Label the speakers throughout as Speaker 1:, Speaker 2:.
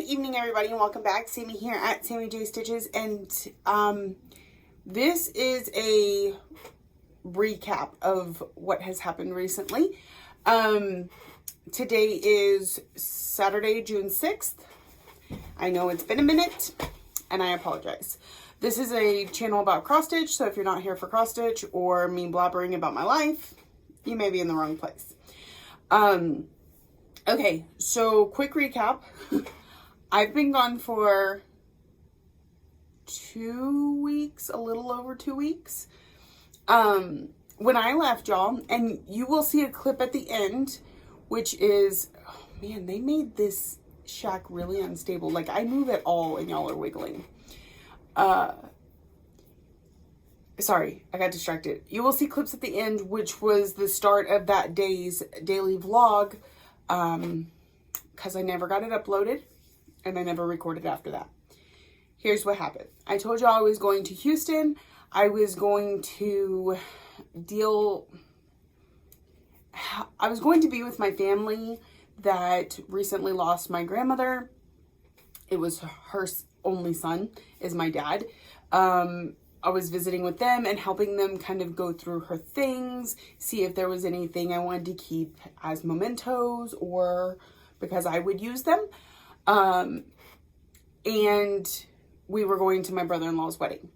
Speaker 1: evening, everybody, and welcome back. Sammy here at Sammy J Stitches, and this is a recap of what has happened recently. Today is Saturday, June 6th. I know it's been a minute, and I apologize. This is a channel about cross stitch, so if you're not here for cross stitch or me blabbering about my life, you may be in the wrong place. Okay, so quick recap. I've been gone for 2 weeks, a little over 2 weeks. When I left, y'all, and you will see a clip at the end, which is, oh man, they made this shack really unstable. Like, I move at all and y'all are wiggling. Sorry, I got distracted. You will see clips at the end, which was the start of that day's daily vlog, because I never got it uploaded and I never recorded after that. Here's what happened. I told y'all I was going to Houston. I was going to be with my family that recently lost my grandmother. It was her only son, is my dad. I was visiting with them and helping them kind of go through her things, see if there was anything I wanted to keep as mementos or because I would use them. And we were going to my brother-in-law's wedding.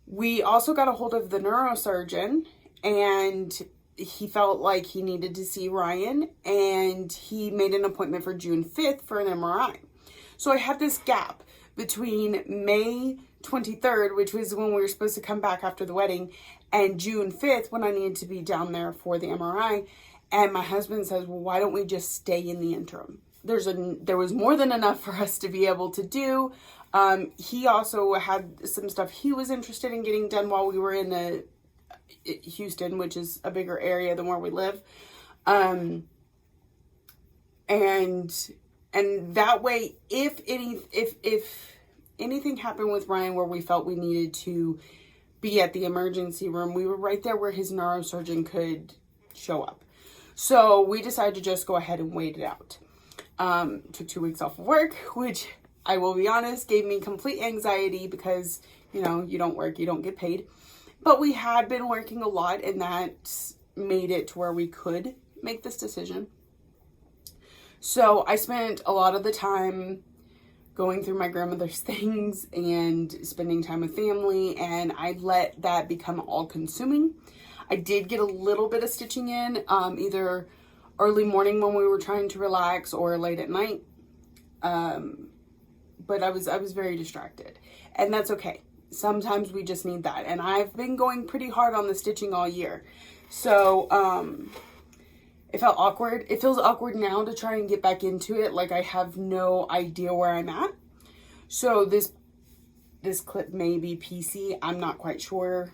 Speaker 1: We also got a hold of the neurosurgeon, and he felt like he needed to see Ryan, and he made an appointment for June 5th for an MRI. So I had this gap between May 23rd, which was when we were supposed to come back after the wedding, and June 5th when I needed to be down there for the MRI. And my husband says, well, why don't we just stay in the interim? There was more than enough for us to be able to do. He also had some stuff he was interested in getting done while we were in Houston, which is a bigger area than where we live. And that way, if anything happened with Ryan where we felt we needed to be at the emergency room, we were right there where his neurosurgeon could show up. So we decided to just go ahead and wait it out. Took 2 weeks off of work, which I will be honest, gave me complete anxiety because, you know, you don't work, you don't get paid. But we had been working a lot, and that made it to where we could make this decision. So I spent a lot of the time going through my grandmother's things and spending time with family, and I let that become all-consuming. I did get a little bit of stitching in, either early morning when we were trying to relax or late at night. But I was very distracted, and that's okay. Sometimes we just need that. And I've been going pretty hard on the stitching all year. So, it felt awkward. It feels awkward now to try and get back into it. Like I have no idea where I'm at. So this clip may be PC. I'm not quite sure.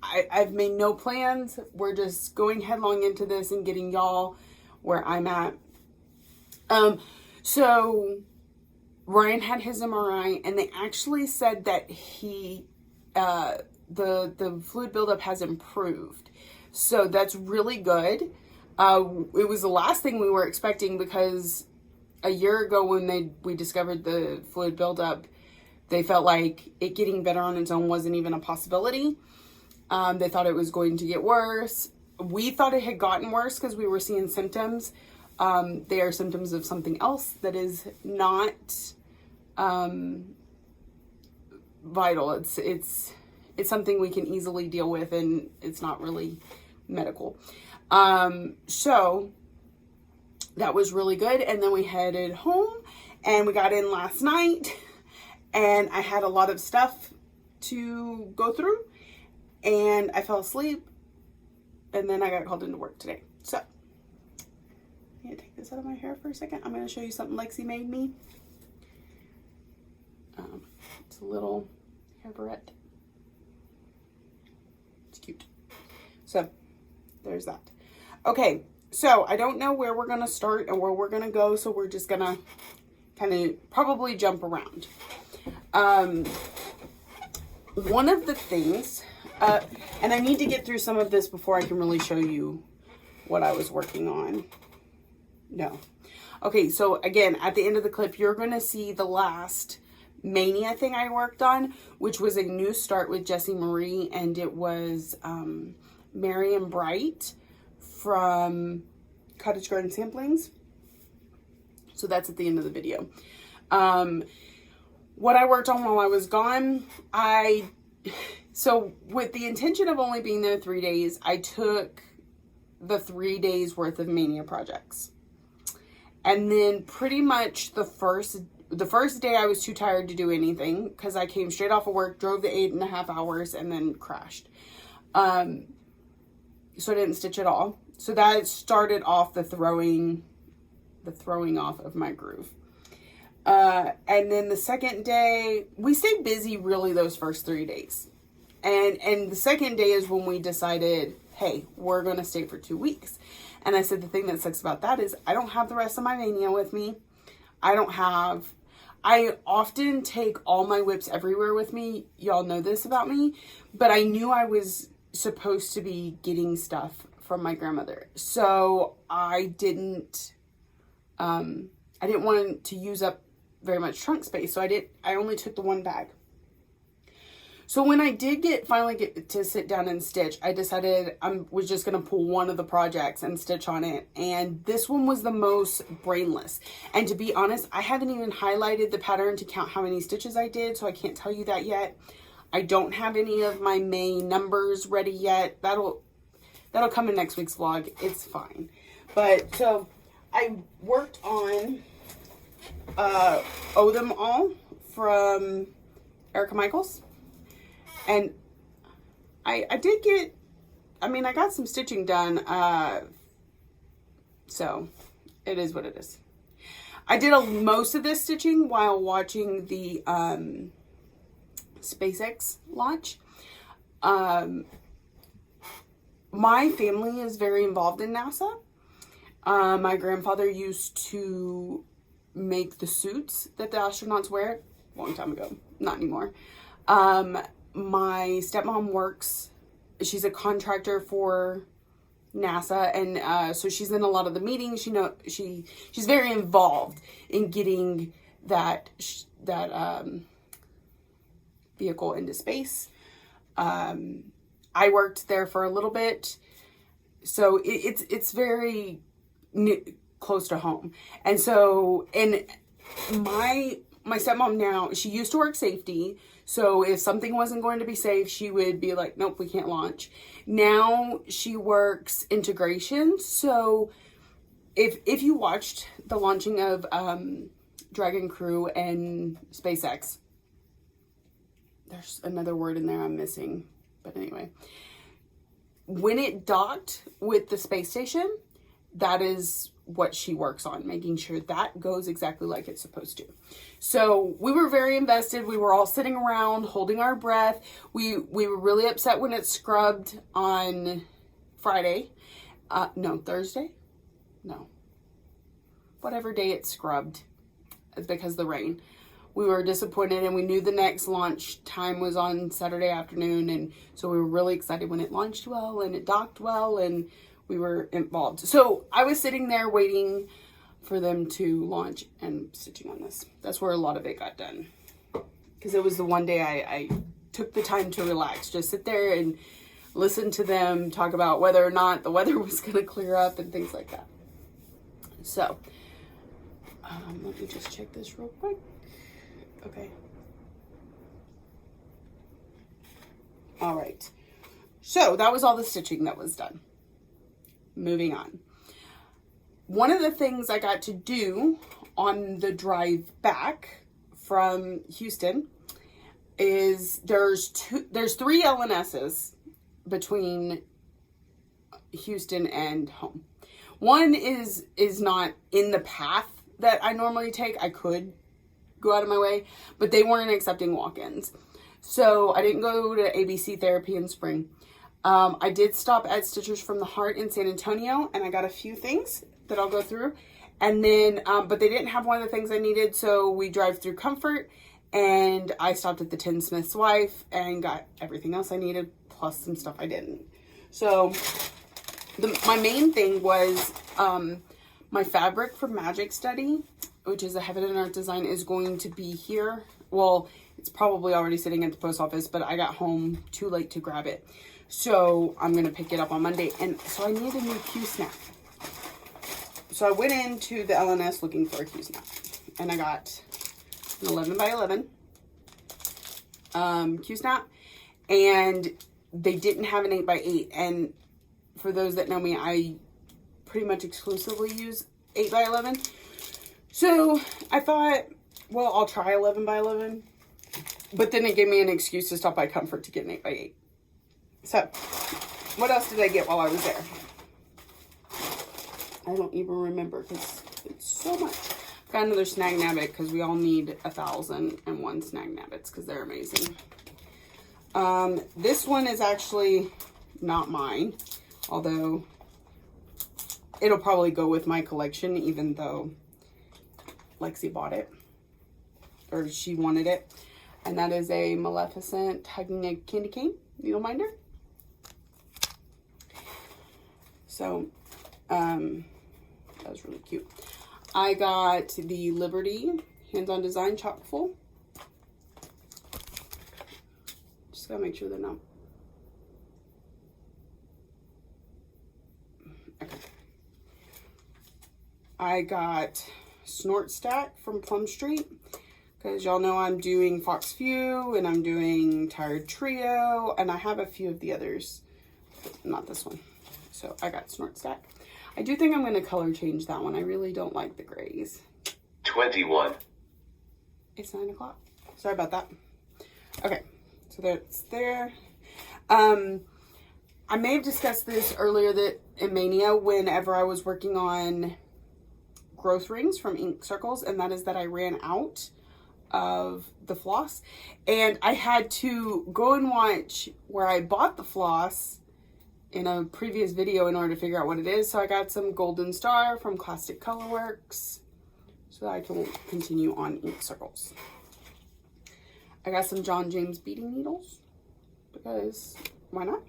Speaker 1: I've made no plans. We're just going headlong into this and getting y'all where I'm at. So Ryan had his MRI, and they actually said that the fluid buildup has improved. So that's really good. It was the last thing we were expecting, because a year ago when we discovered the fluid buildup, they felt like it getting better on its own wasn't even a possibility. They thought it was going to get worse. We thought it had gotten worse because we were seeing symptoms. They are symptoms of something else that is not vital. It's something we can easily deal with, and it's not really medical. So that was really good. And then we headed home, and we got in last night, and I had a lot of stuff to go through, and I fell asleep, and then I got called into work today. So I'm gonna take this out of my hair for a second. I'm gonna show you something Lexi made me. It's a little hair barrette. It's cute. So there's that. Okay, so I don't know where we're gonna start and where we're gonna go, so we're just gonna kind of probably jump around. One of the things, and I need to get through some of this before I can really show you what I was working on. No. Okay, so again, at the end of the clip, you're going to see the last Mania thing I worked on, which was a new start with Jessie Marie, and it was Merry and Bright from Cottage Garden Samplings. So that's at the end of the video. What I worked on while I was gone, so with the intention of only being there 3 days, I took the 3 days worth of Mania projects. And then pretty much the first day I was too tired to do anything because I came straight off of work, drove the 8.5 hours, and then crashed. So I didn't stitch at all. So that started off the throwing off of my groove. And then the second day, we stayed busy really those first 3 days. And the second day is when we decided, hey, we're going to stay for 2 weeks. And I said, the thing that sucks about that is I don't have the rest of my Mania with me. I often take all my whips everywhere with me. Y'all know this about me. But I knew I was supposed to be getting stuff from my grandmother. So I didn't want to use up very much trunk space. So I only took the one bag. So when I did finally get to sit down and stitch, I decided I was just going to pull one of the projects and stitch on it. And this one was the most brainless. And to be honest, I haven't even highlighted the pattern to count how many stitches I did. So I can't tell you that yet. I don't have any of my May numbers ready yet. That'll come in next week's vlog. It's fine. But so I worked on Owe Them All from Erica Michaels. And I got some stitching done, so it is what it is. I did most of this stitching while watching the SpaceX launch. My family is very involved in NASA. My grandfather used to make the suits that the astronauts wear a long time ago, not anymore. My stepmom works, she's a contractor for NASA, and so she's in a lot of the meetings. She's very involved in getting that vehicle into space. I worked there for a little bit, so it's very close to home. And so, and my stepmom now, she used to work safety. So if something wasn't going to be safe, she would be like, nope, we can't launch. Now she works integration. So if you watched the launching of Dragon Crew and SpaceX, there's another word in there I'm missing. But anyway, when it docked with the space station, that is what she works on, making sure that goes exactly like it's supposed to. So we were very invested. We were all sitting around holding our breath. We were really upset when it scrubbed on Friday. Thursday? No. Whatever day it scrubbed because of the rain. We were disappointed, and we knew the next launch time was on Saturday afternoon, and so we were really excited when it launched well and it docked well, and we were involved. So I was sitting there waiting for them to launch and stitching on this. That's where a lot of it got done, because it was the one day I took the time to relax, just sit there and listen to them talk about whether or not the weather was going to clear up and things like that. So let me just check this real quick. Okay. All right. So that was all the stitching that was done. Moving on. One of the things I got to do on the drive back from Houston is there's 3 LNSs between Houston and home. One is not in the path that I normally take. I could go out of my way, but they weren't accepting walk-ins. So I didn't go to ABC Therapy in spring. I did stop at Stitchers from the Heart in San Antonio, and I got a few things that I'll go through. And then, but they didn't have one of the things I needed, so we drive through Comfort, and I stopped at the Tinsmith's Wife and got everything else I needed, plus some stuff I didn't. So my main thing was My fabric for Magic Study, which is a Heaven and Earth design, is going to be here. Well, it's probably already sitting at the post office, but I got home too late to grab it. So I'm going to pick it up on Monday. And so I need a new Q-snap. So I went into the LNS looking for a Q-snap. And I got an 11 by 11 Q-snap. And they didn't have an 8 by 8. And for those that know me, I pretty much exclusively use 8 by 11. So I thought, well, I'll try 11 by 11. But then it gave me an excuse to stop by Comfort to get an 8 by 8. So, what else did I get while I was there? I don't even remember because it's so much. Got another Snag Nabbit because we all need 1,001 Snag Nabbits because they're amazing. This one is actually not mine, although it'll probably go with my collection, even though Lexi bought it, or she wanted it. And that is a Maleficent hugging a candy cane needle minder. So, that was really cute. I got the Liberty Hands-On Design chock full. Just gotta make sure they're not. Okay. I got Snort Stack from Plum Street. Because y'all know I'm doing Fox View and I'm doing Tired Trio. And I have a few of the others. But not this one. So I got Snort Stack. I do think I'm going to color change that one. I really don't like the grays.
Speaker 2: 21.
Speaker 1: It's 9 o'clock. Sorry about that. Okay. So that's there. I may have discussed this earlier that in Mania whenever I was working on growth rings from Ink Circles. And that is that I ran out of the floss. And I had to go and watch where I bought the floss in a previous video in order to figure out what it is. So I got some Golden Star from Classic Colorworks so that I can continue on Ink Circles. I got some John James beading needles because why not?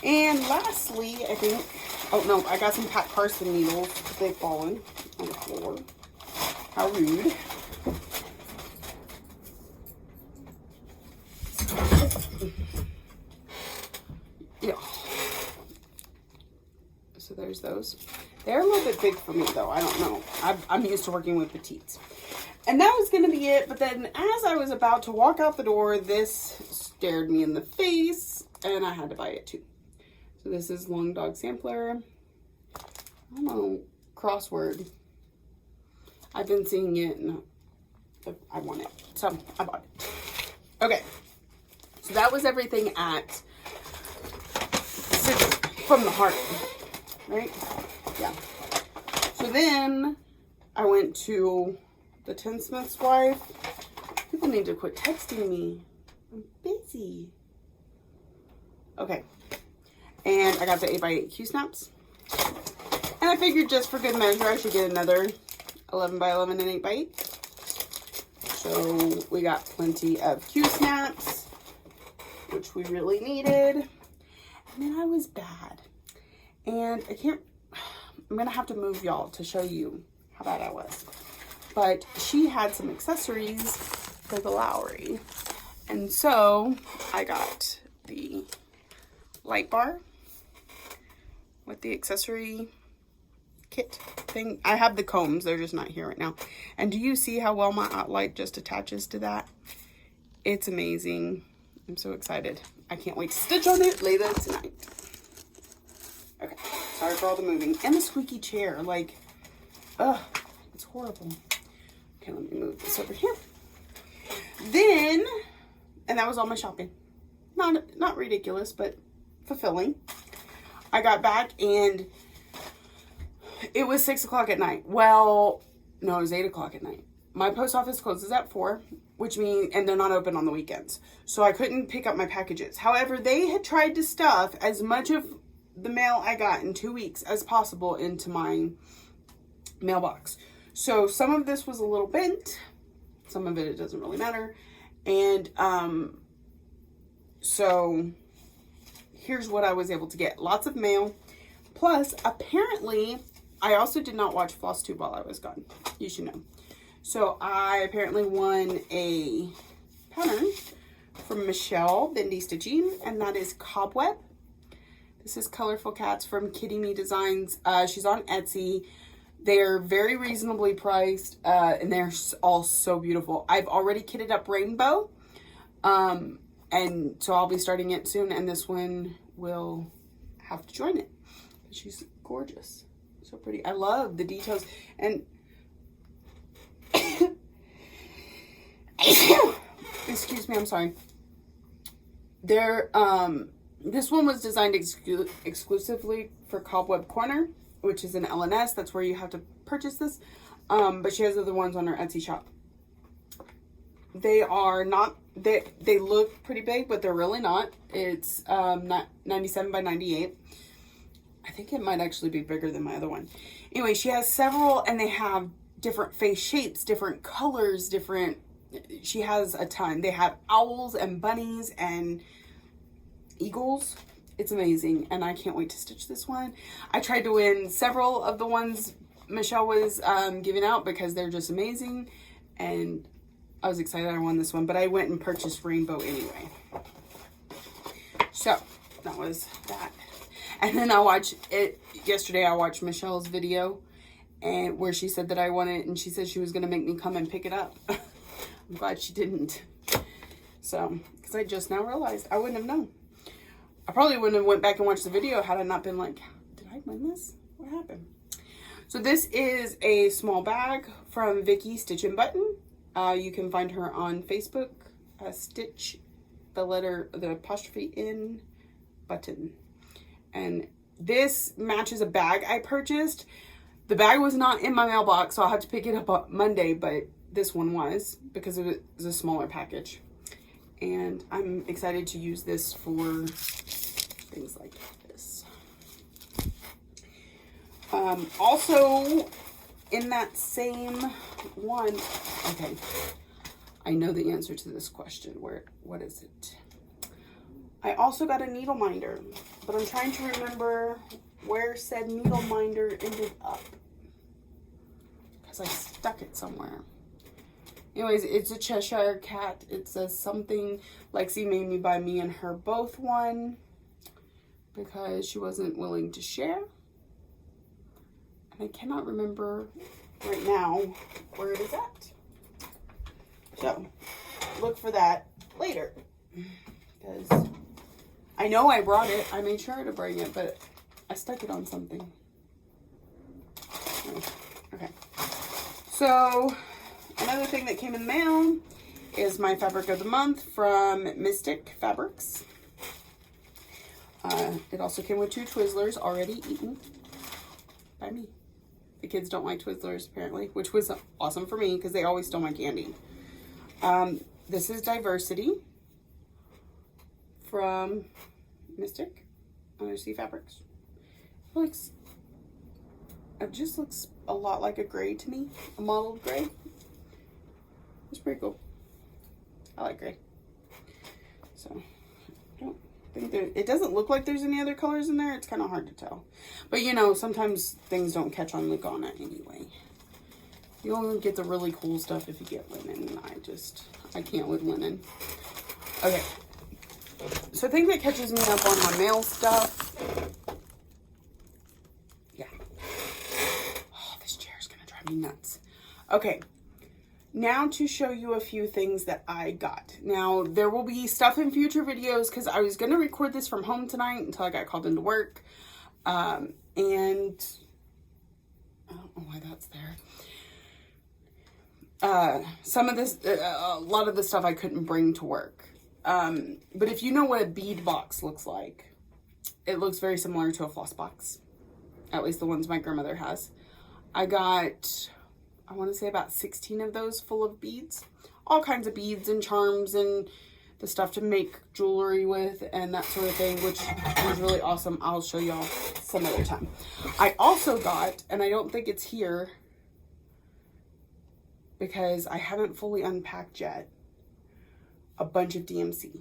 Speaker 1: And lastly, I think, oh no, I got some Pat Carson needles because they've fallen on the floor. How rude. Yeah. So there's those. They're a little bit big for me though. I don't know. I'm used to working with petites. And that was going to be it. But then as I was about to walk out the door, this stared me in the face and I had to buy it too. So this is Long Dog Sampler. I don't know. Crossword. I've been seeing it and I want it. So I bought it. Okay. So that was everything at from the heart, right? Yeah. So then I went to the Tinsmith's wife. People need to quit texting me. I'm busy. Okay. And I got the 8x8 Q-snaps. And I figured just for good measure, I should get another 11 by 11 and 8x8. So we got plenty of Q-snaps, which we really needed. And then I was bad. And I'm going to have to move y'all to show you how bad I was. But she had some accessories for the Lowry. And so I got the light bar with the accessory kit thing. I have the combs. They're just not here right now. And do you see how well my light just attaches to that? It's amazing. I'm so excited. I can't wait to stitch on it later tonight. Okay. Sorry for all the moving. And the squeaky chair. Like, ugh. It's horrible. Okay, let me move this over here. Then, and that was all my shopping. Not ridiculous, but fulfilling. I got back and it was 6 o'clock at night. Well, no, it was 8 o'clock at night. My post office closes at 4, which means, and they're not open on the weekends. So I couldn't pick up my packages. However, they had tried to stuff as much of the mail I got in 2 weeks as possible into my mailbox. So some of this was a little bent. Some of it doesn't really matter. And so here's what I was able to get. Lots of mail. Plus, apparently, I also did not watch FlossTube while I was gone. You should know. So I apparently won a pattern from Michelle Bendy Stitching, and that is Cobweb. This is Colorful Cats from Kitty Me Designs. She's on Etsy. They're very reasonably priced, and they're all so beautiful. I've already kitted up Rainbow, and so I'll be starting it soon, and this one will have to join it. She's gorgeous. So pretty. I love the details, and excuse me, I'm sorry. This one was designed exclusively for Cobweb Corner, which is an LNS. That's where you have to purchase this. But she has other ones on her Etsy shop. They are not, they look pretty big, but they're really not. It's not 97 by 98. I think it might actually be bigger than my other one. Anyway, she has several, and they have different face shapes, different colors, she has a ton. They have owls and bunnies and eagles. It's amazing, and I can't wait to stitch this one. I tried to win several of the ones Michelle was giving out because they're just amazing, and I was excited I won this one, but I went and purchased Rainbow anyway. So that was that. And then yesterday I watched Michelle's video, and where she said that I won it, and she said she was going to make me come and pick it up. I'm glad she didn't. So, because I just now realized I wouldn't have known. I probably wouldn't have went back and watched the video had I not been like, did I win this? What happened? So this is a small bag from Vicky Stitch and Button. You can find her on Facebook, Stitch, the apostrophe in Button. And this matches a bag I purchased. The bag was not in my mailbox, so I'll have to pick it up on Monday, but this one was because it was a smaller package. And I'm excited to use this for things like this. Also, in that same one, okay, I know the answer to this question. What is it? I also got a needle minder, but I'm trying to remember where said needle minder ended up, because I stuck it somewhere. Anyways, it's a Cheshire Cat. It says something, Lexi made me buy me and her both one because she wasn't willing to share. And I cannot remember right now where it is at. So, look for that later, because I know I brought it. I made sure to bring it, but I stuck it on something. Okay. So, another thing that came in the mail is my fabric of the month from Mystic Fabrics. It also came with 2 Twizzlers already eaten by me. The kids don't like Twizzlers, apparently, which was awesome for me because they always stole my candy. This is Diversity from Mystic Undersea Fabrics. It just looks a lot like a gray to me, a mottled gray. It's pretty cool. I like gray. So, I don't think it doesn't look like there's any other colors in there. It's kind of hard to tell. But you know, sometimes things don't catch on Lugana anyway. You only get the really cool stuff if you get linen. I can't with linen. Okay. So I think that catches me up on my mail stuff. Yeah. Oh, this chair is going to drive me nuts. Okay. Now to show you a few things that I got. Now, there will be stuff in future videos because I was going to record this from home tonight until I got called into work. And I don't know why that's there. Some of this, a lot of the stuff I couldn't bring to work. But if you know what a bead box looks like, it looks very similar to a floss box. At least the ones my grandmother has. I got, I want to say about 16 of those full of beads. All kinds of beads and charms and the stuff to make jewelry with and that sort of thing, which was really awesome. I'll show y'all some other time. I also got, and I don't think it's here because I haven't fully unpacked yet, a bunch of DMC.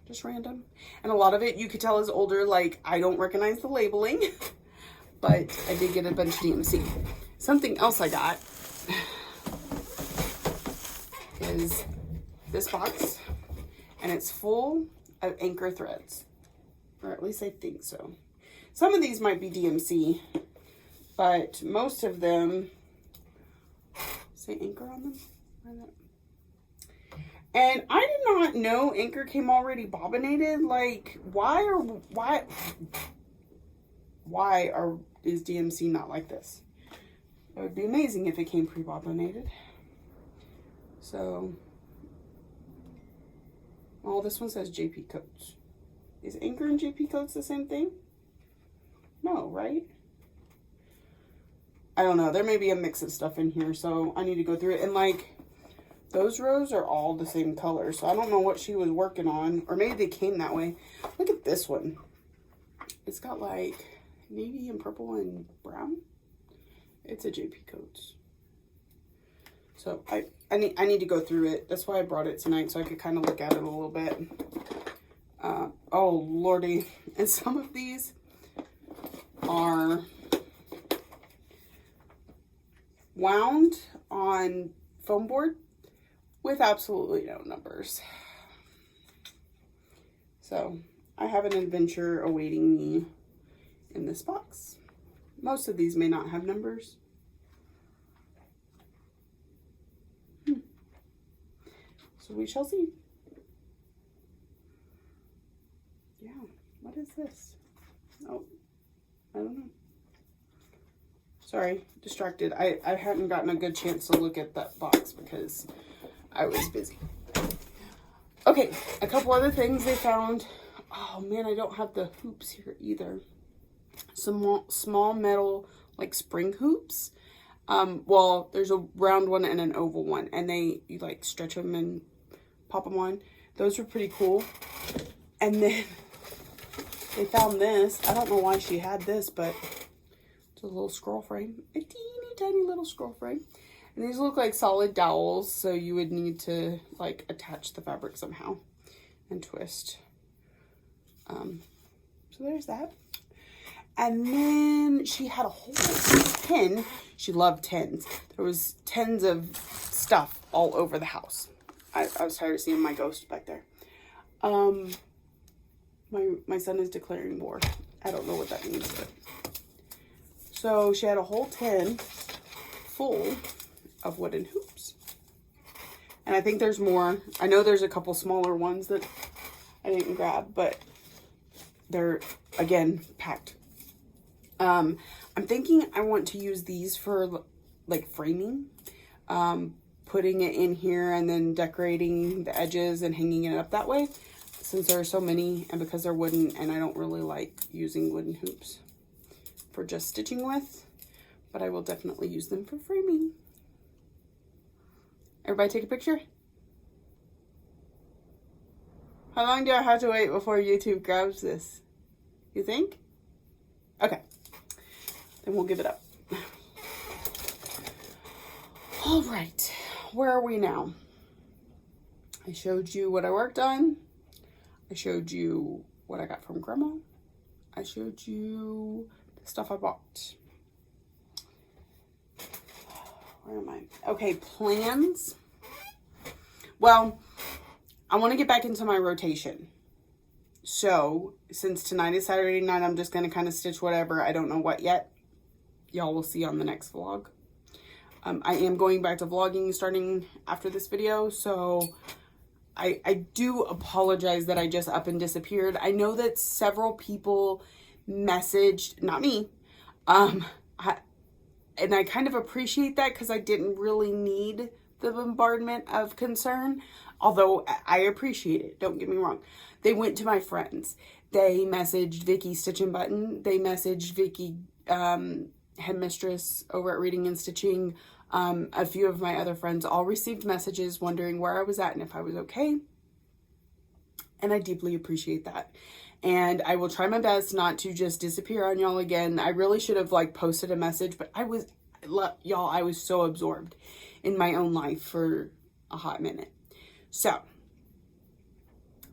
Speaker 1: Just random. And a lot of it you could tell is older, like I don't recognize the labeling. but I did get a bunch of DMC. Something else I got is this box, and it's full of anchor threads, or at least I think so. Some of these might be DMC, but most of them say anchor on them. And I did not know anchor came already bobbinated. Like, is DMC not like this? It would be amazing if it came pre-bobbinated. So, well, this one says JP Coats. Is anchor and JP Coats the same thing? No, right? I don't know. There may be a mix of stuff in here, so I need to go through it. And like, those rows are all the same color, so I don't know what she was working on, or maybe they came that way. Look at this one. It's got like navy and purple and brown. It's a JP Coats. So I need to go through it. That's why I brought it tonight, so I could kind of look at it a little bit. Oh lordy, and some of these are wound on foam board with absolutely no numbers. So I have an adventure awaiting me in this box. Most of these may not have numbers. So we shall see. Yeah, what is this? Oh, I don't know. Sorry, distracted. I hadn't gotten a good chance to look at that box because I was busy. Okay, a couple other things they found. Oh man, I don't have the hoops here either. Some small metal like spring hoops. Well, there's a round one and an oval one, and you like stretch them and pop them on. Those were pretty cool. And then they found this. I don't know why she had this, but it's a little scroll frame, a teeny tiny little scroll frame. And these look like solid dowels, so you would need to like attach the fabric somehow and twist. So there's that. And then she had a whole tin. She loved tins. There was tins of stuff all over the house. I was tired of seeing my ghost back there. My son is declaring war. I don't know what that means, but so she had a whole tin full of wooden hoops. And I think there's more. I know there's a couple smaller ones that I didn't grab, but they're, again, packed. I'm thinking I want to use these for, like, framing. Putting it in here and then decorating the edges and hanging it up that way. Since there are so many, and because they're wooden, and I don't really like using wooden hoops for just stitching with. But I will definitely use them for framing. Everybody take a picture? How long do I have to wait before YouTube grabs this? You think? Okay. Then we'll give it up. All right. Where are we now? I showed you what I worked on. I showed you what I got from Grandma. I showed you the stuff I bought. Where am I? Okay, plans. Well, I want to get back into my rotation. So, since tonight is Saturday night, I'm just going to kind of stitch whatever. I don't know what yet. Y'all will see on the next vlog. I am going back to vlogging starting after this video, so I do apologize that I just up and disappeared. I know that several people messaged, not me, and I kind of appreciate that because I didn't really need the bombardment of concern, although I appreciate it, don't get me wrong. They went to my friends. They messaged Vicky Stitch and Button. They messaged Vicky, headmistress over at Reading and Stitching. A few of my other friends all received messages wondering where I was at and if I was okay. And I deeply appreciate that. And I will try my best not to just disappear on y'all again. I really should have like posted a message, but I was so absorbed in my own life for a hot minute. So,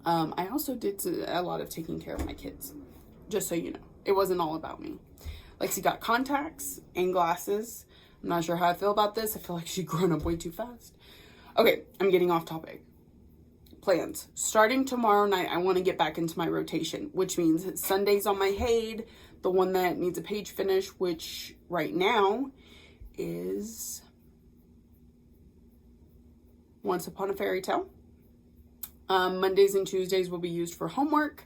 Speaker 1: I also did a lot of taking care of my kids, just so you know. It wasn't all about me. Lexi got contacts and glasses. I'm not sure how I feel about this. I feel like she's grown up way too fast. Okay, I'm getting off topic. Plans. Starting tomorrow night, I want to get back into my rotation, which means Sunday's on my Haid, the one that needs a page finish, which right now is Once Upon a Fairy Tale. Mondays and Tuesdays will be used for homework.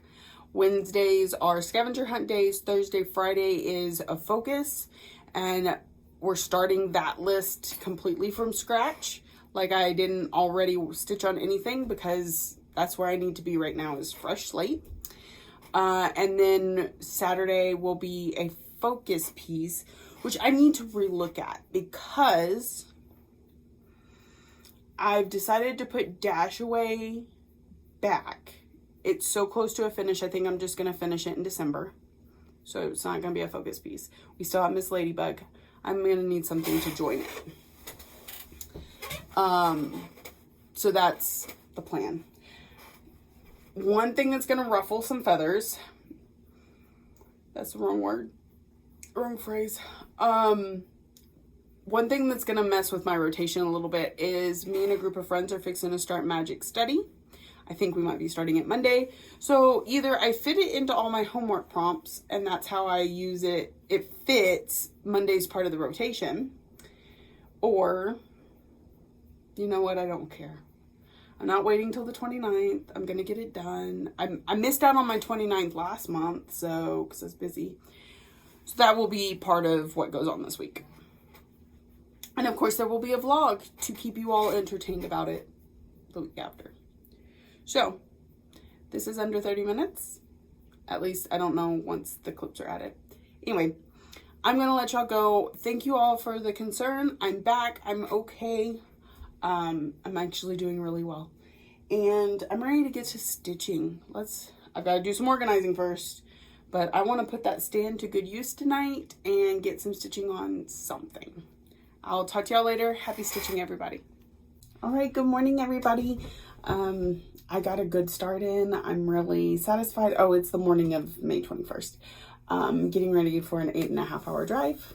Speaker 1: Wednesdays are scavenger hunt days. Thursday, Friday is a focus. And we're starting that list completely from scratch. Like I didn't already stitch on anything because that's where I need to be right now is fresh slate. And then Saturday will be a focus piece, which I need to relook at because I've decided to put Dash Away back. It's so close to a finish. I think I'm just going to finish it in December. So it's not going to be a focus piece. We still have Miss Ladybug. I'm going to need something to join it. So that's the plan. One thing that's going to ruffle some feathers. That's the wrong word. Wrong phrase. One thing that's going to mess with my rotation a little bit is me and a group of friends are fixing to start magic study. I think we might be starting it Monday. So either I fit it into all my homework prompts and that's how I use it. It fits Monday's part of the rotation. Or, you know what? I don't care. I'm not waiting till the 29th. I'm going to get it done. I missed out on my 29th last month, so, because I was busy. So that will be part of what goes on this week. And of course, there will be a vlog to keep you all entertained about it the week after. So, this is under 30 minutes. At least, I don't know once the clips are added. Anyway, I'm going to let y'all go. Thank you all for the concern. I'm back. I'm okay. I'm actually doing really well. And I'm ready to get to stitching. I've got to do some organizing first. But I want to put that stand to good use tonight and get some stitching on something. I'll talk to y'all later. Happy stitching, everybody. All right, good morning, everybody. I got a good start in. I'm really satisfied. Oh, it's the morning of May 21st. Getting ready for an 8.5 hour drive.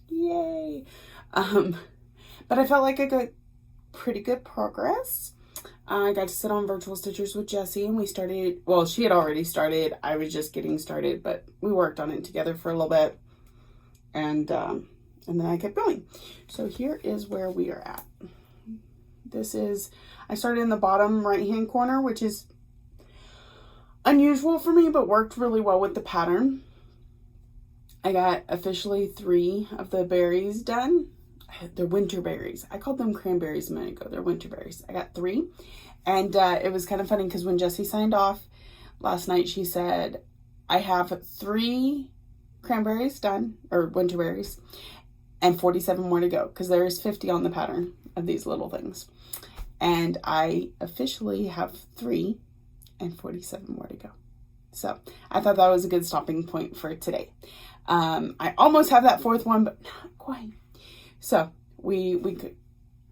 Speaker 1: Yay. But I felt like I got pretty good progress. I got to sit on virtual stitchers with Jessie and we started, well, she had already started. I was just getting started, but we worked on it together for a little bit. And then I kept going. So here is where we are at. I started in the bottom right-hand corner, which is unusual for me, but worked really well with the pattern. I got officially 3 of the berries done. They're winter berries. I called them cranberries a minute ago. They're winter berries. I got 3. And it was kind of funny because when Jessie signed off last night, she said, I have 3 cranberries done, or winter berries, and 47 more to go because there is 50 on the pattern of these little things. And I officially have 3 and 47 more to go. So I thought that was a good stopping point for today. I almost have that 4th one, but not quite. So we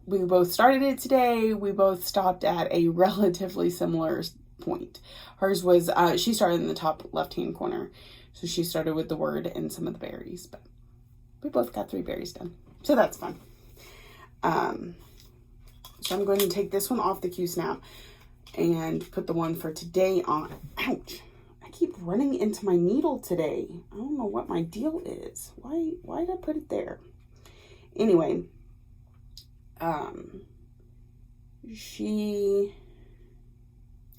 Speaker 1: both started it today. We both stopped at a relatively similar point. Hers was, she started in the top left-hand corner. So she started with the word and some of the berries, but we both got 3 berries done. So that's fun. So I'm going to take this one off the Q-snap and put the one for today on. Ouch. I keep running into my needle today. I don't know what my deal is. Why did I put it there? Anyway, what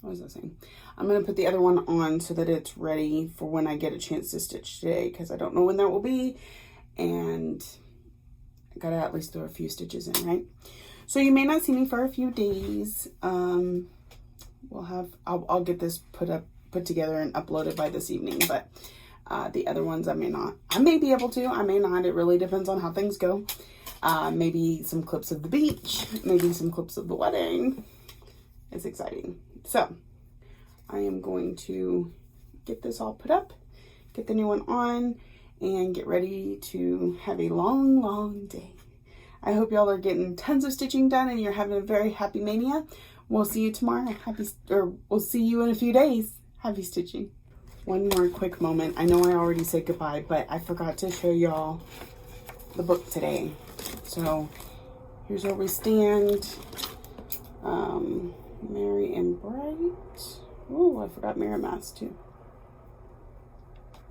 Speaker 1: was I saying? I'm going to put the other one on so that it's ready for when I get a chance to stitch today, because I don't know when that will be, and I got to at least throw a few stitches in, right? So you may not see me for a few days. I'll get this put together and uploaded by this evening, but the other ones I may not. I may be able to, I may not. It really depends on how things go. Maybe some clips of the beach, maybe some clips of the wedding. It's exciting. So I am going to get this all put up, get the new one on, and get ready to have a long, long day. I hope y'all are getting tons of stitching done and you're having a very happy mania. We'll see you tomorrow. We'll see you in a few days. Happy stitching. one more quick moment. I know I already said goodbye, but I forgot to show y'all the book today. So here's where we stand. Merry and Bright. Oh, I forgot Miramax too.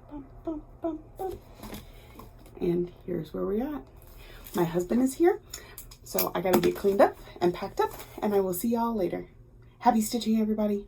Speaker 1: Bum, bum, bum, bum. And here's where we're at. My husband is here, so I gotta get cleaned up and packed up, and I will see y'all later. Happy stitching, everybody.